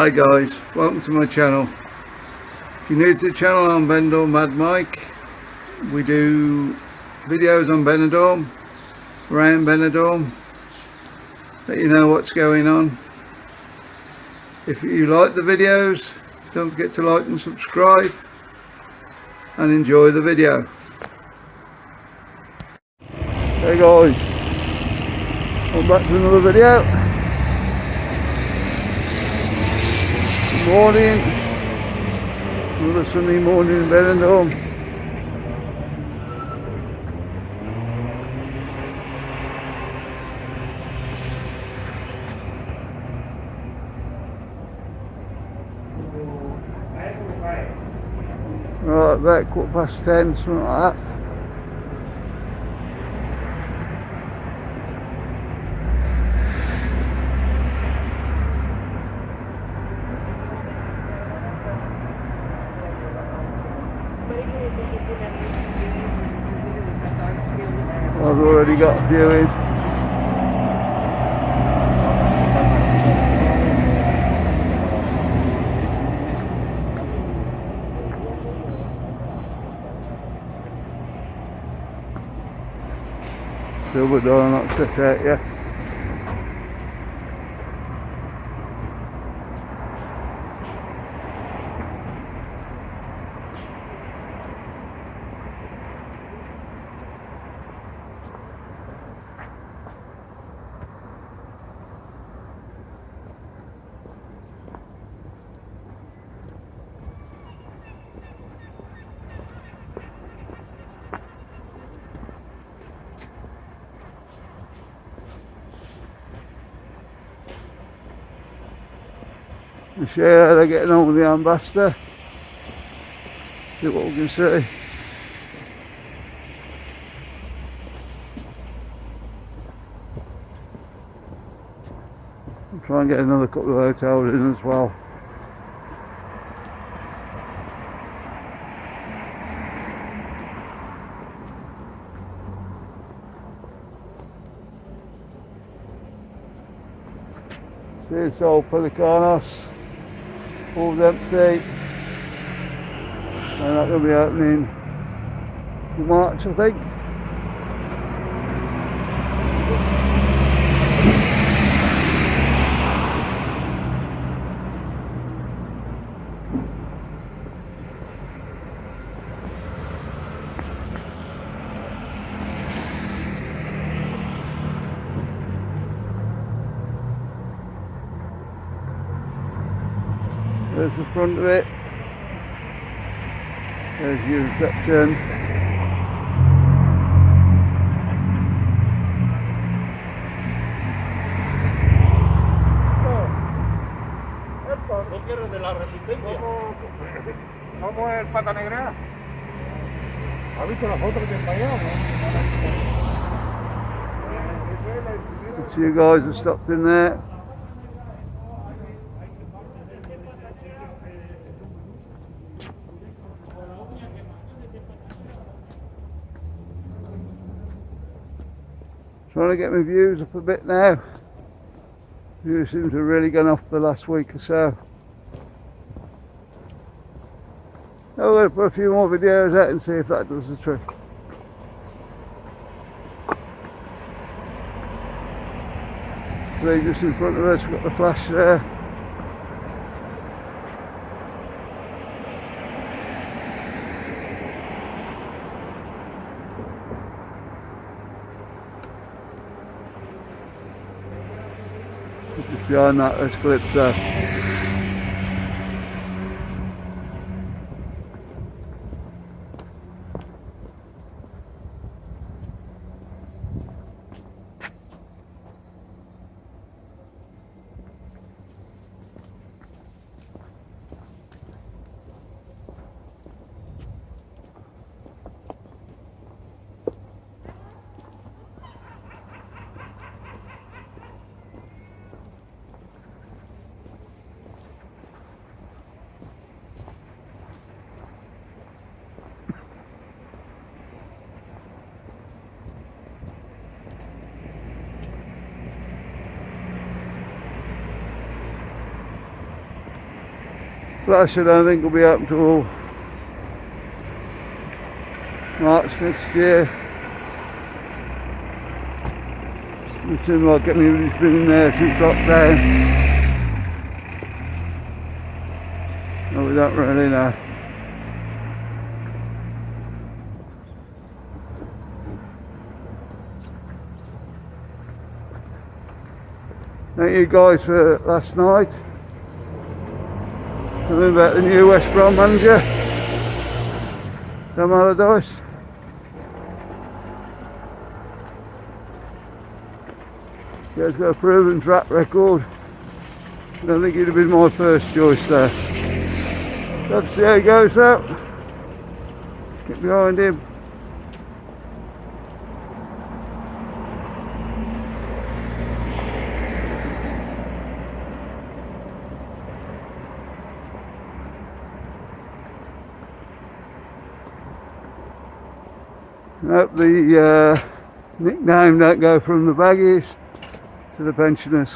Hi guys, welcome to my channel. If you're new to the channel, I'm BENIDORM Mad Mike. We do videos on Benidorm, around Benidorm, let you know what's going on. If you like the videos, don't forget to like and subscribe and enjoy the video. Hey guys, I'm back to another video. Good morning, another sunny morning in Benidorm. Right, about 10:15, something like that. I've already got a few in. Silver door not set out yet. We'll show you how they're getting on with the ambassador. See what we can see. I'll try and get another couple of hotels in as well. See, it's all pelicanos. All's empty, and that will be opening in March, I think. There's the front of it. There's your reception. ¿Cómo es el pata negra? ¿Has visto la foto que te enviado? So you guys have stopped in there. Trying to get my views up a bit now. Views seem to have really gone off the last week or so. I'm going to put a few more videos out and see if that does the trick. So just in front of us, we've got the flash there. Just behind that, there's Calypso. Splash I don't think will be open till March next year. It seems like anybody's been in there since lockdown. No, we don't really know. Thank you guys for last night. Something about the new West Brom manager, Tom Allardyce. He has got a proven track record. I don't think he'd have been my first choice there. Let's see how he goes out. Get behind him. I hope the nickname don't go from the baggies to the pensioners.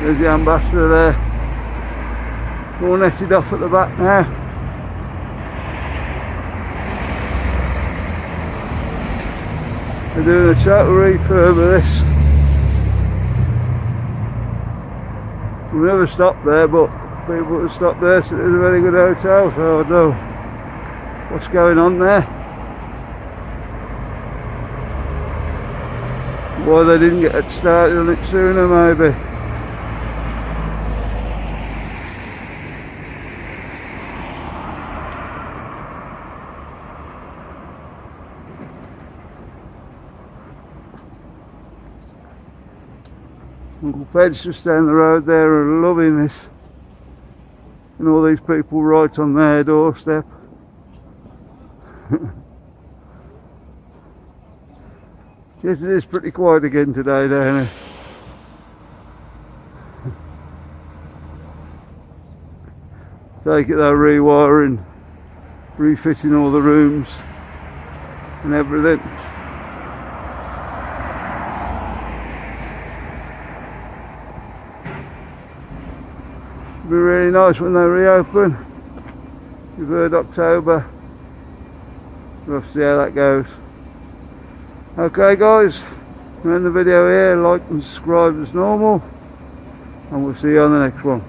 There's the ambassador there, all netted off at the back now. They're doing a total refurb of this. We've never stopped there, but people that stop there said it's a very good hotel, so I don't know what's going on there. Why they didn't get started on it sooner, maybe. Uncle Ped's just down the road there are loving this, and all these people right on their doorstep. Yes, it is pretty quiet again today down here. Take it they're rewiring, refitting all the rooms and everything. It'll be really nice when they reopen. We've heard October. We'll have to see how that goes. Okay guys, we'll end the video here. Like and subscribe as normal, and we'll see you on the next one.